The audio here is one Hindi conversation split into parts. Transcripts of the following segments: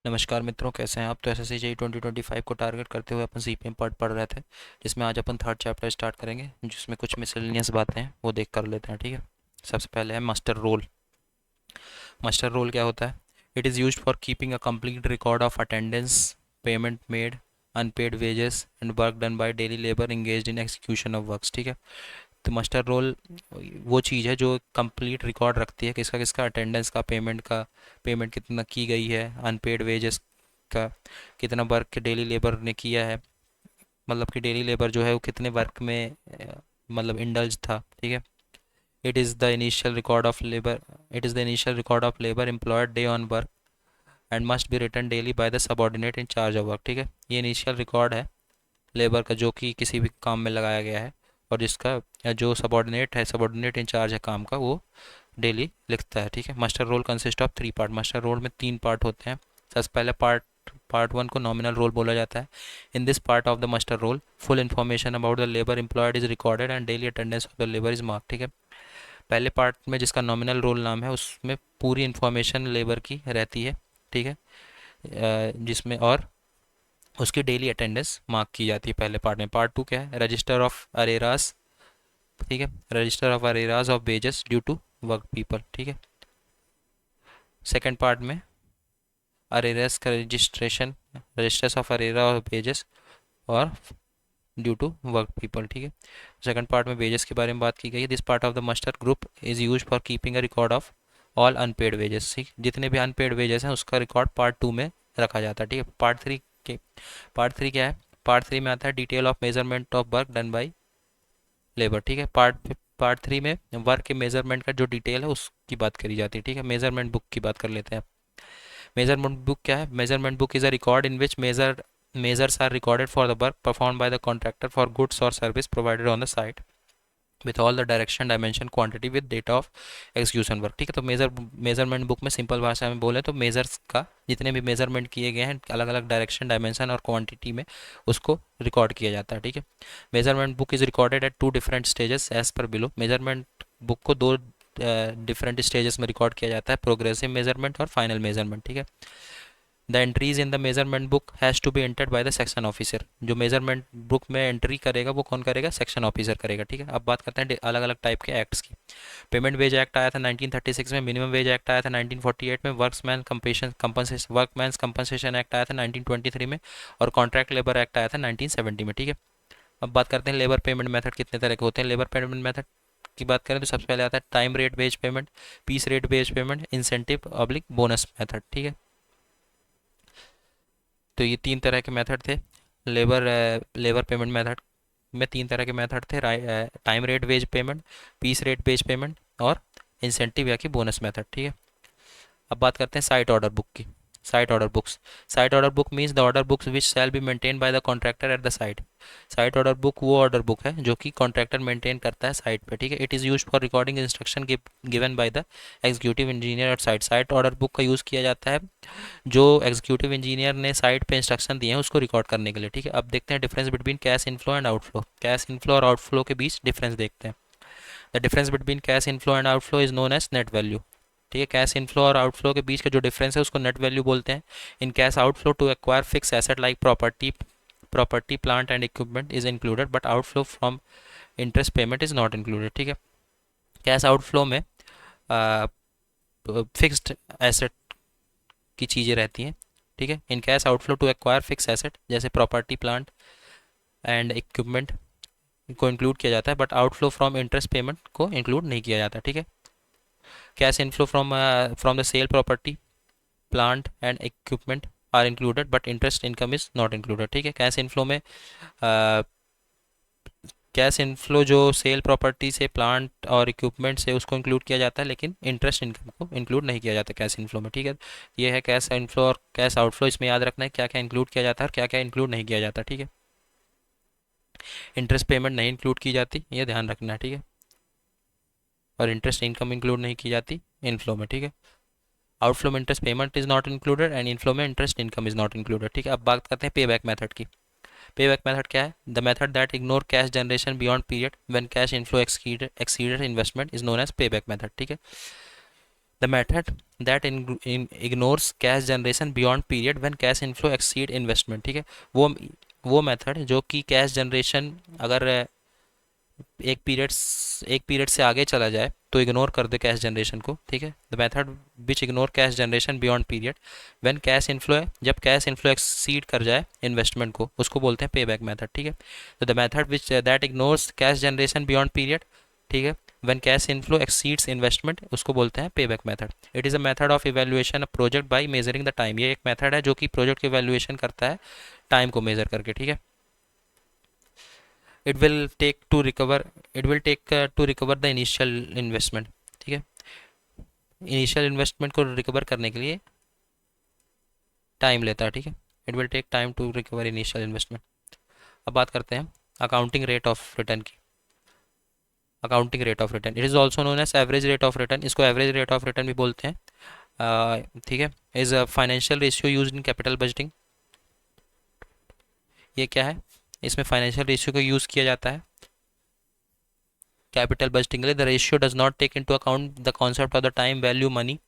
नमस्कार मित्रों, कैसे हैं आप। तो एसएससी जेईई 2025 को टारगेट करते हुए अपन सीपीएम पार्ट पढ़ रहे थे, जिसमें आज अपन थर्ड चैप्टर स्टार्ट करेंगे, जिसमें कुछ मिसलेनियस बातें हैं वो देख कर लेते हैं। ठीक है। सबसे पहले है मास्टर रोल। मास्टर रोल क्या होता है? It is used for keeping a complete record of attendance, payment made, unpaid wages and work done by daily labour engaged in execution of works. ठीक है। तो मास्टर रोल वो चीज़ है जो कंप्लीट रिकॉर्ड रखती है किसका किसका अटेंडेंस का, पेमेंट का, पेमेंट कितना की गई है, अनपेड वेजेस का, कितना वर्क डेली लेबर ने किया है, मतलब कि डेली लेबर जो है वो कितने वर्क में मतलब इंडल्ज था। ठीक है। It is the initial record of labour it is the initial record of labour employed day on work and must be return daily by the subordinate in charge of work. ठीक है। ये इनिशियल रिकॉर्ड है लेबर का जो कि किसी भी काम में लगाया गया है, और जिसका जो सबॉर्डिनेट इंचार्ज है काम का, वो डेली लिखता है। ठीक है। Master roll consist of 3 part. Master roll में 3 पार्ट होते हैं। सबसे पहले पार्ट 1 को नॉमिनल रोल बोला जाता है। In this part of the master roll full information about the labour employed is recorded and daily attendance of the labour is mark. ठीक है। पहले पार्ट में जिसका नॉमिनल रोल नाम है उसमें पूरी इन्फॉर्मेशन लेबर की रहती है। ठीक है। जिसमें और उसकी डेली अटेंडेंस मार्क की जाती है पहले पार्ट में। पार्ट 2 क्या है? Register of arrears. ठीक है। Register of arrears of wages due to work people. ठीक है। सेकेंड पार्ट में अरेरास का registration, registers of arrear of wages और ड्यू टू वर्क पीपल। ठीक है। सेकंड पार्ट में वेजेस के बारे में बात की गई है। This part of the master group is use for keeping a record of all unpaid wages. ठीक, जितने भी अनपेड वेजेस हैं उसका रिकॉर्ड पार्ट 2 में रखा जाता है। ठीक है। पार्ट 3 क्या है? पार्ट 3 में आता है detail of measurement of work done by labour. ठीक है। पार्ट 3 में वर्क के मेजरमेंट का जो डिटेल है उसकी बात करी जाती है। ठीक है। मेजरमेंट बुक की बात कर लेते हैं। मेजरमेंट बुक क्या है? Measurement book is a record in which measures are recorded for the work performed by the contractor for goods or service provided on the site with all the direction dimension quantity with data of execution work। ठीक है। तो मेजरमेंट बुक में सिंपल भाषा में बोले तो मेजर्स का जितने भी मेजरमेंट किए गए हैं अलग अलग डायरेक्शन डायमेंशन और क्वांटिटी में उसको रिकॉर्ड किया जाता है। ठीक है। Measurement book is recorded at 2 different stages as per below. Measurement book को 2 डिफरेंट स्टेजेस में रिकॉर्ड किया जाता है, प्रोग्रेसिव मेजरमेंट और फाइनल मेजरमेंट। ठीक है। The entries in the measurement book has to be entered by the section officer. जो मेजरमेंट बुक में एंट्री करेगा वो कौन करेगा? सेक्शन ऑफिसर करेगा। ठीक है। अब बात करते हैं अलग अलग टाइप के एक्ट्स की। पेमेंट वेज एक्ट आया था 1936 में। मिनिमम वेज एक्ट आया था 1948 में। वर्कमैन्स कंपनसेशन एक्ट आया था 1923 में। और कॉन्ट्रैक्ट लेबर एक्ट आया था 1970 में। ठीक है। अब बात करते हैं लेबर पेमेंट मेथड कितने तरह के होते हैं। लेबर पेमेंट मेथड की बात करें तो सबसे पहले आता है time rate based payment, piece rate based payment, incentive oblique bonus method. ठीक है। तो ये 3 तरह के मेथड थे। लेबर लेबर पेमेंट मेथड में 3 तरह के मेथड थे। Time rate based payment, piece rate based payment और इंसेंटिव या कि बोनस मेथड। ठीक है। अब बात करते हैं साइट ऑर्डर बुक की। Site order books. Site order book means the order books which shall be maintain by the contractor at the site. Site order book वो ऑर्डर बुक है जो कि कॉन्ट्रैक्टर मेंटेन करता है साइट पे। ठीक है। It is use for recording instruction given by the executive engineer at site. Site order book का यूज़ किया जाता है जो एग्जीक्यूटिव इंजीनियर ने साइट पे इंस्ट्रक्शन दिए हैं उसको रिकॉर्ड करने के लिए। ठीक है। अब देखते हैं difference between cash inflow and outflow. Cash inflow और आउटफ्लो के बीच डिफरेंस देखते हैं। The difference between cash inflow and outflow is known as net value. ठीक है। कैश इनफ्लो और आउटफ्लो के बीच का जो डिफरेंस है उसको नेट वैल्यू बोलते हैं। In cash outflow to acquire fix asset like property plant and equipment is included but outflow from interest payment is not included. ठीक है। कैश आउटफ्लो में फिक्स्ड एसेट की चीज़ें रहती हैं। ठीक है। In cash outflow to acquire fix asset जैसे प्रॉपर्टी प्लांट एंड इक्विपमेंट को इंक्लूड किया जाता है, but outflow from interest payment को इंक्लूड नहीं किया जाता। ठीक है। Cash inflow from the sale property plant and equipment are included but interest income is not included. ठीक है। कैश इनफ्लो में कैश इनफ्लो जो सेल प्रॉपर्टी से, प्लांट और इक्विपमेंट से, उसको इंक्लूड किया जाता है, लेकिन इंटरेस्ट इनकम को इंक्लूड नहीं किया जाता कैश इनफ्लो में। ठीक है। ये है कैश इनफ्लो और कैश आउटफ्लो। इसमें याद रखना है क्या क्या इंक्लूड किया जाता है और क्या क्या इंक्लूड नहीं किया जाता। ठीक है। इंटरेस्ट पेमेंट नहीं इंक्लूड की जाती, ये ध्यान रखना है। ठीक है। और इंटरेस्ट इनकम इंक्लूड नहीं की जाती इनफ्लो में। ठीक है। आउटफ्लो में interest payment is not included and inflow में interest income is not included. ठीक है। अब बात करते हैं पे बैक मेथड की। पे बैक मेथड क्या है? The method that ignore cash generation beyond period when cash inflow exceeded investment is known as pay back method. ठीक है। The method that ignores cash generation beyond period when cash inflow exceed investment, ठीक है। वो वो मेथड जो कि कैश जनरेशन अगर एक पीरियड से आगे चला जाए तो इग्नोर कर दे कैश जनरेशन को, ठीक है। The method which ignore cash generation beyond period when cash inflow है, जब कैश इनफ्लो एक्सीड कर जाए इन्वेस्टमेंट को, उसको बोलते हैं पे बैक मेथड, ठीक है। तो the method which that ignores cash generation beyond period, ठीक है, when cash inflow exceeds investment, उसको बोलते हैं पे back method. It is a method of evaluation of project by measuring the time. ये एक मेथड है जो कि प्रोजेक्ट की इवेल्युएशन करता है टाइम को मेजर करके, ठीक है। it will take to recover it will take to recover the initial investment, ठीक है। इनिशियल इन्वेस्टमेंट को रिकवर करने के लिए टाइम लेता है, ठीक है। It will take time to recover initial investment. अब बात करते हैं अकाउंटिंग रेट ऑफ रिटर्न की। Accounting rate of return it is also known as average rate of return, इसको एवरेज रेट ऑफ रिटर्न भी बोलते हैं, ठीक है। Is a financial ratio use in capital budgeting. ये क्या है, इसमें फाइनेंशियल रेशियो को यूज़ किया जाता है कैपिटल बजटिंग के लिए। The ratio does not take into account the concept of the time value money.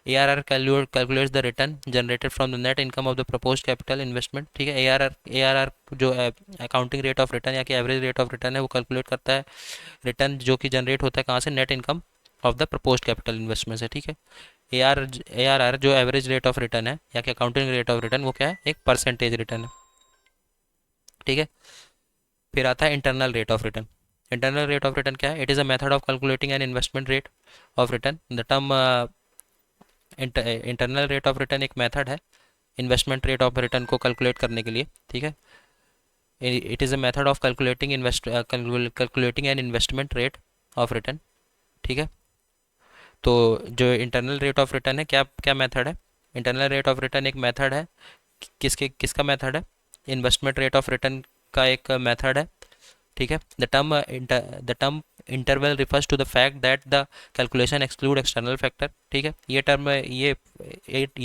ARR calculates the return generated from the net income of the proposed capital investment, ठीक है। ARR जो अकाउंटिंग रेट ऑफ रिटर्न या कि एवरेज रेट ऑफ रिटर्न है, वो कैलकुलेट करता है रिटर्न जो कि जनरेट होता है कहाँ से, net income of the proposed capital investment से, ठीक है। ARR जो एवरेज रेट ऑफ रिटर्न है या कि अकाउंटिंग रेट ऑफ रिटर्न, वो क्या है, एक परसेंटेज रिटर्न है, ठीक है। फिर आता है internal rate of return. Internal rate of return क्या है, it is a method of calculating an investment rate of return. The term internal rate of return एक मेथड है इन्वेस्टमेंट रेट ऑफ रिटर्न को कैलकुलेट करने के लिए, ठीक है। It is a method of calculating an investment rate of return, ठीक है। तो जो इंटरनल रेट ऑफ रिटर्न है, क्या क्या मेथड है, इंटरनल रेट ऑफ रिटर्न एक मेथड है, किसका मेथड है, इन्वेस्टमेंट रेट ऑफ रिटर्न का एक मेथड है, ठीक है। The term interval refers to the fact that the calculation exclude external factor, ठीक है। ये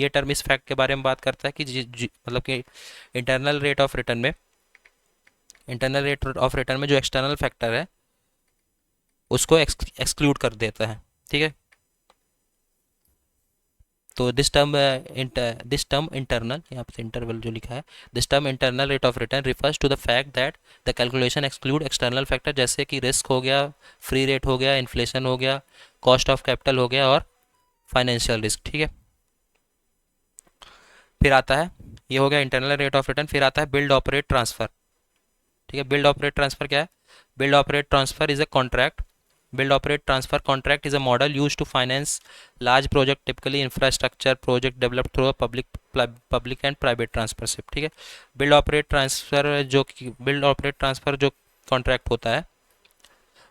टर्म इस फैक्ट के बारे में बात करता है कि मतलब कि इंटरनल रेट ऑफ रिटर्न में जो एक्सटर्नल फैक्टर है उसको एक्सक्लूड कर देता है, ठीक है। तो दिस टर्म इंटरनल, यहाँ पे इंटरवल जो लिखा है, this term internal rate of return refers to the fact that the calculation exclude external factor, जैसे कि रिस्क हो गया, फ्री रेट हो गया, इन्फ्लेशन हो गया, कॉस्ट ऑफ कैपिटल हो गया और फाइनेंशियल रिस्क, ठीक है। फिर आता है, ये हो गया इंटरनल रेट ऑफ रिटर्न। फिर आता है बिल्ड ऑपरेट ट्रांसफर, ठीक है। बिल्ड ऑपरेट ट्रांसफर क्या है, build operate transfer is a contract Build operate transfer contract is a model used to finance large project, typically infrastructure project developed through a public and private transfership, ठीक है। बिल्ड ऑपरेट ट्रांसफर जो कॉन्ट्रैक्ट होता है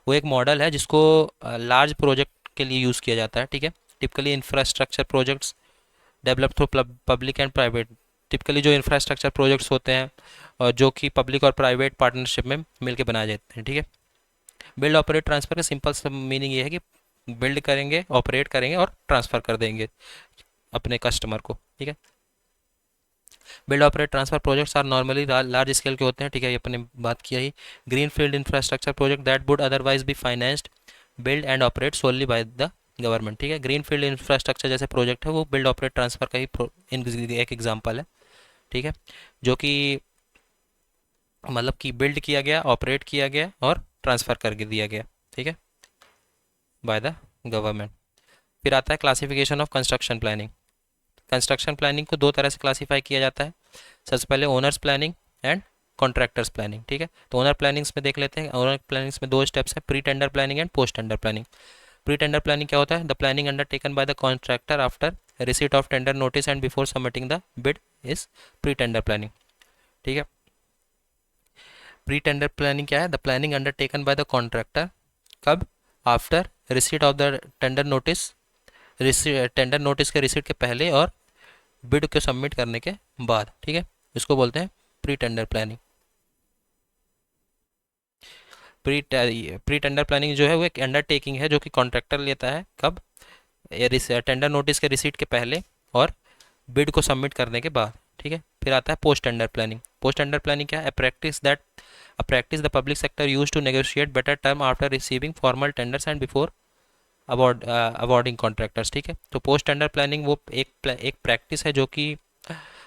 वो एक मॉडल है जिसको लार्ज प्रोजेक्ट के लिए यूज़ किया जाता है, ठीक है। Typically infrastructure projects develop through public and private, typically जो इंफ्रास्ट्रक्चर प्रोजेक्ट्स होते हैं और जो कि पब्लिक और प्राइवेट पार्टनरशिप में मिलकर बनाए जाते हैं, ठीक है। बिल्ड ऑपरेट ट्रांसफर का सिंपल सा मीनिंग ये है कि बिल्ड करेंगे, ऑपरेट करेंगे और ट्रांसफ़र कर देंगे अपने कस्टमर को, ठीक है। Build operate transfer projects are normally large scale के होते हैं, ठीक है, ये अपने बात किया ही। Green field infrastructure project that would otherwise be financed, build and operate solely by the government, ठीक है। ग्रीन फील्ड इंफ्रास्ट्रक्चर जैसे प्रोजेक्ट है वो बिल्ड ऑपरेट ट्रांसफर का ही एक एग्जाम्पल है, ठीक है, जो कि मतलब कि बिल्ड किया गया, ऑपरेट किया गया और ट्रांसफ़र कर दिया गया, ठीक है, बाय द गवर्नमेंट। फिर आता है classification of construction planning. Construction planning को दो तरह से क्लासीफाई किया जाता है, सबसे पहले owners planning and contractors planning, ठीक है। तो ओनर प्लानिंग्स में देख लेते हैं। ओनर प्लानिंग्स में दो स्टेप्स हैं, pre tender planning and post tender planning. Pre tender planning क्या होता है, the planning undertaken by the contractor after receipt of tender notice and before submitting the bid is pre tender planning, ठीक है। प्री टेंडर प्लानिंग क्या है, the planning undertaken by the contractor, कब, after receipt of the tender notice, tender notice के रिसीट के पहले और बिड को सबमिट करने के बाद, ठीक है। इसको बोलते हैं pre tender planning. Pre tender planning जो है वो एक अंडरटेकिंग है जो कि कॉन्ट्रैक्टर लेता है, कब, टेंडर नोटिस के रिसीट के पहले और बिड को सबमिट करने के बाद, ठीक है। फिर आता है post tender planning. Post tender planning क्या है, a practice the public sector use to negotiate better term after receiving formal tenders and before awarding contractors, ठीक है। तो पोस्ट टेंडर प्लानिंग वो एक प्रैक्टिस है जो कि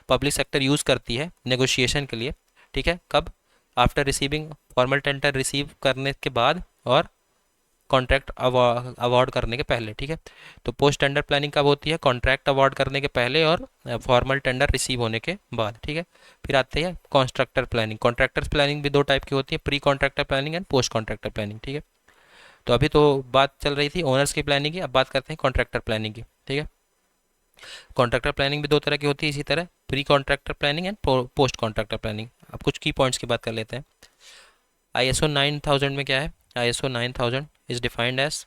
पब्लिक सेक्टर यूज़ करती है नेगोशिएशन के लिए, ठीक है। कब? After receiving formal tender receive करने के बाद और कॉन्ट्रैक्ट अवार्ड करने के पहले, ठीक है। तो पोस्ट टेंडर प्लानिंग कब होती है? कॉन्ट्रैक्ट अवार्ड करने के पहले और फॉर्मल टेंडर रिसीव होने के बाद, ठीक है। फिर आते हैं कॉन्ट्रैक्टर प्लानिंग। कॉन्ट्रैक्टर्स प्लानिंग भी दो टाइप की होती है, pre contractor planning and post contractor planning, ठीक है। तो अभी तो बात चल रही थी ओनर्स की प्लानिंग की, अब बात करते हैं कॉन्ट्रैक्टर प्लानिंग की, ठीक है। कॉन्ट्रैक्टर प्लानिंग भी दो तरह की होती है इसी तरह, pre contractor planning and post contractor planning. अब कुछ की पॉइंट्स की बात कर लेते हैं। ISO 9000 में क्या है? ISO 9000 is defined as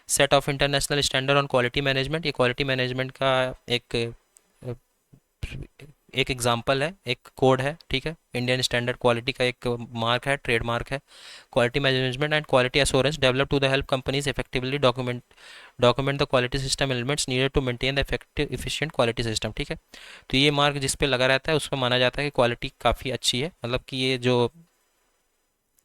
set of international standard on quality management. ये क्वालिटी मैनेजमेंट का एक एक एग्जाम्पल है, एक कोड है, ठीक है। इंडियन स्टैंडर्ड क्वालिटी का एक मार्क है, ट्रेडमार्क है। Quality management and quality assurance develop to the help companies effectively document the quality system elements needed to maintain the effective efficient quality system, ठीक है। तो ये मार्क जिस पे लगा रहता है उसमें माना जाता है कि क्वालिटी काफ़ी अच्छी है, मतलब कि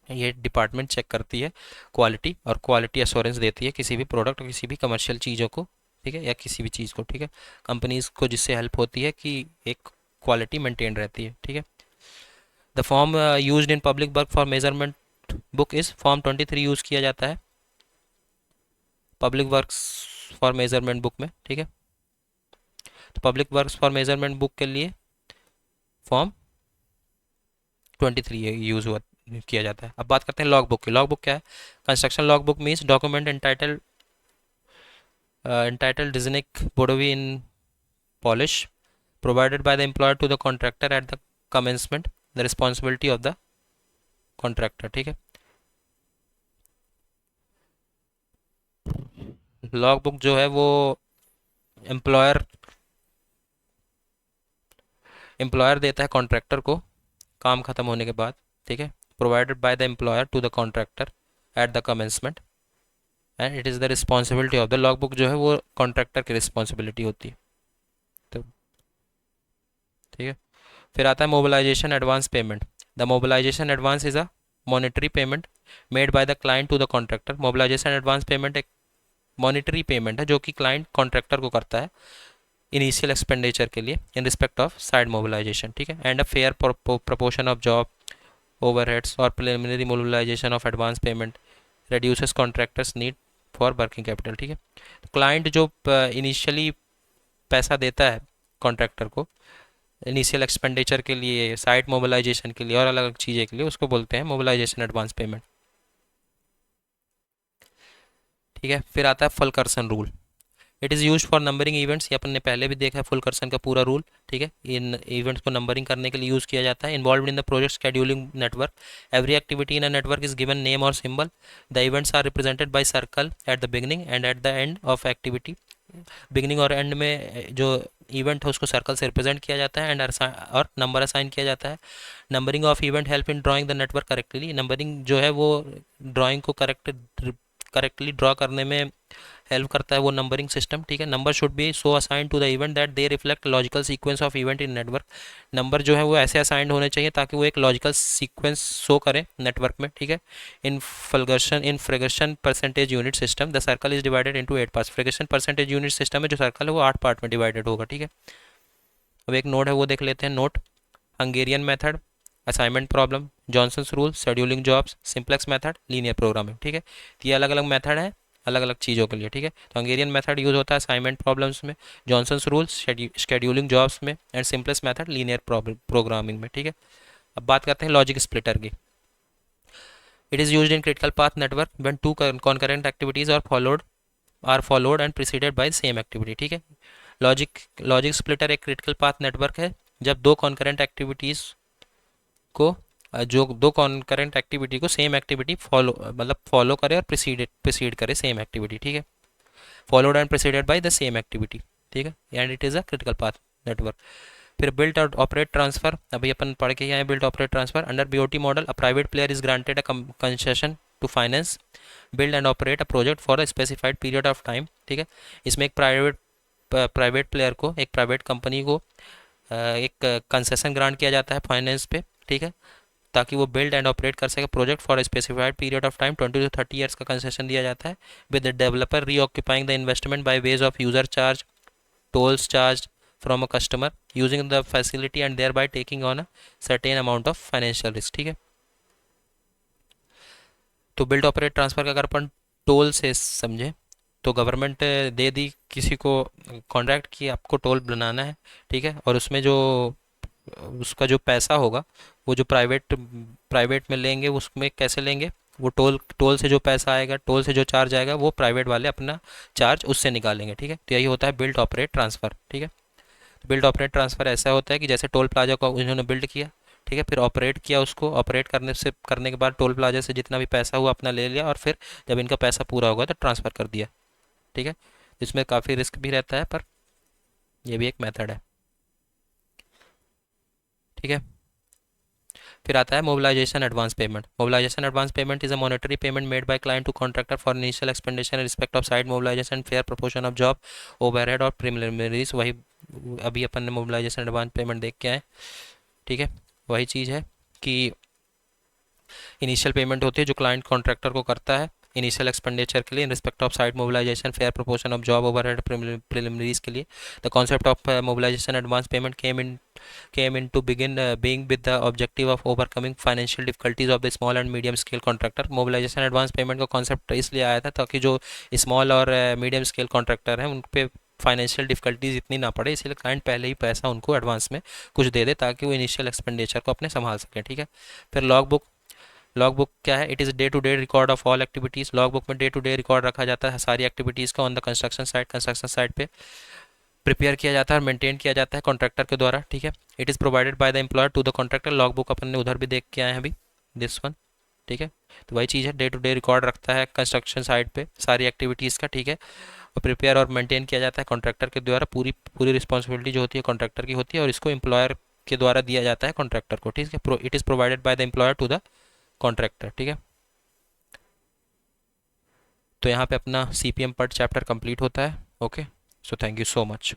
ये डिपार्टमेंट चेक करती है क्वालिटी और क्वालिटी एश्योरेंस देती है किसी भी प्रोडक्ट और किसी भी कमर्शियल चीज़ों को, ठीक है, या किसी भी चीज़ को, ठीक है, कंपनीज को, जिससे हेल्प होती है कि एक क्वालिटी मेंटेन रहती है, ठीक है। The form used in public work for measurement book is form 23 use किया जाता है public works for measurement book में, ठीक है। तो public works for measurement book के लिए फॉर्म 23 यूज़ हुआ किया जाता है। अब बात करते हैं लॉग बुक की। लॉग बुक क्या है? Construction log book means document entitled Disney Bodovi in Polish provided by the employer to the contractor at the commencement, the responsibility of the contractor, ठीक है। लॉग बुक जो है वो एम्प्लॉयर एम्प्लॉयर देता है कॉन्ट्रैक्टर को काम खत्म होने के बाद, ठीक है। Provided by the employer to the contractor at the commencement and it is the responsibility of the log book जो है वो कॉन्ट्रैक्टर की रिस्पॉन्सिबिलिटी होती है, तो ठीक है। फिर आता है mobilisation advance payment. The mobilisation advance is a monetary payment made by the client to the contractor. Mobilisation advance payment एक मॉनेटरी पेमेंट है जो कि क्लाइंट कॉन्ट्रैक्टर को करता है इनिशियल एक्सपेंडिचर के लिए in respect of side mobilisation, ठीक है। And a fair proportion of job overheads और preliminary mobilisation of advance payment reduces contractors need for working capital, ठीक है। तो क्लाइंट जो इनिशियली पैसा देता है कॉन्ट्रैक्टर को इनिशियल एक्सपेंडिचर के लिए, साइट मोबिलाइजेशन के लिए और अलग अलग चीज़ें के लिए, उसको बोलते हैं मोबिलाइजेशन एडवांस पेमेंट, ठीक है। फिर आता है Fulkerson rule. It is use for numbering events. ये अपन ने पहले भी देखा है फुलकर्सन का पूरा रूल, ठीक है। इन इवेंट्स को नंबरिंग करने के लिए यूज़ किया जाता है। Involve in the project scheduling network. Every activity in a network is given name और symbol. The events are represented by circle at the beginning and at the end of activity. Beginning और एंड में जो इवेंट है उसको सर्कल से रिप्रेजेंट किया जाता है एंड और नंबर असाइन किया जाता है। Numbering of event help in drawing the network correctly. Numbering जो है वो ड्राइंग को करेक्टली ड्रॉ करने में हेल्प करता है वो नंबरिंग सिस्टम, ठीक है। Number should be so assign to the event that they reflect logical sequence of event in network. Number जो है वो ऐसे असाइंड होने चाहिए ताकि वो एक लॉजिकल सीक्वेंस शो करे नेटवर्क में, ठीक है। इन फ्रेगेशन percentage unit system the circle is divided into 8 parts. फ्रेगेशन परसेंटेज यूनिट सिस्टम में जो सर्कल है वो 8 पार्ट में डिवाइडेड होगा, ठीक है। अब एक नोट है वो देख लेते हैं। Note Hungarian method, assignment problem, Johnson's rule, scheduling jobs, simplex method, linear programming, ठीक है। तो ये अलग अलग मेथड है अलग अलग चीज़ों के लिए, ठीक है। तो हंगेरियन मेथड यूज़ होता है असाइनमेंट प्रॉब्लम्स में, जॉनसन्स रूल्स शेड्यूलिंग जॉब्स में and simplex method linear programming में, ठीक है। अब बात करते हैं लॉजिक स्प्लिटर की। It is used in critical path network when two concurrent activities are followed and preceded by same activity, ठीक है। लॉजिक स्प्लिटर एक क्रिटिकल पाथ नेटवर्क है जब दो कॉन्करेंट एक्टिविटीज़ को जो दो कॉन्करेंट एक्टिविटी को सेम एक्टिविटी फॉलो करे और प्रिसीड करे सेम एक्टिविटी, ठीक है। Followed and preceded by the same activity, ठीक है। And it is a critical path network. फिर बिल्ट और ऑपरेट ट्रांसफर, अभी अपन पढ़ के आए built operate transfer. Under BOT model a private player is granted a concession to finance build and operate a project for a specified period of time, ठीक है। इसमें एक प्राइवेट प्लेयर को, एक प्राइवेट कंपनी को एक कंसेशन ग्रांट किया जाता है फाइनेंस पे, ठीक है, ताकि वो बिल्ड एंड ऑपरेट कर सके project for specified period of time 20 to 30 years का कंसेशन दिया जाता है with the developer recouping the investment by ways of user charge tolls charged from a customer using the facility and thereby taking on a certain amount of financial risk। ठीक है, तो बिल्ड ऑपरेट ट्रांसफ़र का अगर अपन टोल से समझे तो गवर्नमेंट दे दी किसी को कॉन्ट्रैक्ट कि आपको टोल बनाना है, ठीक है, और उसमें जो उसका जो पैसा होगा वो जो प्राइवेट में लेंगे, उसमें कैसे लेंगे, वो टोल से जो पैसा आएगा, टोल से जो चार्ज आएगा, वो प्राइवेट वाले अपना चार्ज उससे निकालेंगे। ठीक है, तो यही होता है बिल्ड ऑपरेट ट्रांसफ़र। ठीक है, तो बिल्ड ऑपरेट ट्रांसफ़र ऐसा होता है कि जैसे टोल प्लाजा को उन्होंने बिल्ड किया, ठीक है, फिर ऑपरेट किया, उसको ऑपरेट करने के बाद टोल प्लाजा से जितना भी पैसा हुआ अपना ले लिया, और फिर जब इनका पैसा पूरा होगा तो ट्रांसफ़र कर दिया। ठीक है, इसमें काफ़ी रिस्क भी रहता है, पर ये भी एक मेथड है। ठीक है, फिर आता है mobilisation advance payment. Mobilisation advance payment is a monetary payment made by client to contractor for initial expenditure in respect of site mobilisation fair proportion of job overhead और प्रीलिमिनरीज। वही अभी अपन ने मोबिलाइजेशन एडवांस पेमेंट देख के आए। ठीक है, वही चीज़ है कि इनिशियल पेमेंट होती है जो क्लाइंट कॉन्ट्रैक्टर को करता है इनिशियल एक्सपेंडिचर के लिए in respect of site mobilisation fair proportion of job overhead preliminaries के लिए। The concept of mobilisation advance payment came in to begin being with the objective of overcoming financial difficulties of the small and medium scale contractor। Mobilisation advance payment का कॉन्सेप्ट इसलिए आया था ताकि जो स्मॉल और मीडियम स्केल कॉन्ट्रैक्टर हैं उन पे फाइनेंशियल डिफिकल्टीज इतनी ना पड़े, इसलिए क्लाइंट पहले ही पैसा उनको एडवांस में कुछ दे दे ताकि वो इनिशियल एक्सपेंडिचर को अपने संभाल सकें। ठीक है, फिर लॉग बुक क्या है? It is day to day record of all activities. Log book में डे टू डे रिकॉर्ड रखा जाता है सारी एक्टिविटीज़ का ऑन द कंस्ट्रक्शन साइट पे प्रिपेयर किया जाता है और मेंटेन किया जाता है कॉन्ट्रैक्टर के द्वारा। ठीक है, it is provided by the employer to the contractor. Log book अपन ने उधर भी देख के आए हैं अभी, दिस वन। ठीक है, तो वही चीज़ है, डे टू डे रिकॉर्ड रखता है कंस्ट्रक्शन साइट पे सारी एक्टिविटीज़ का। ठीक है, और प्रिपेयर और मेंटेन किया जाता है कॉन्ट्रैक्टर के द्वारा। पूरी पूरी रिस्पॉन्सिबिलिटी जो होती है कॉन्ट्रैक्टर की होती है और इसको एम्प्लॉयर के द्वारा दिया जाता है कॉन्ट्रैक्टर को। ठीक है, it is provided by the employer to the contractor. ठीक है, तो यहाँ पे अपना CPM पार्ट चैप्टर कंप्लीट होता है। Okay, so thank you so much.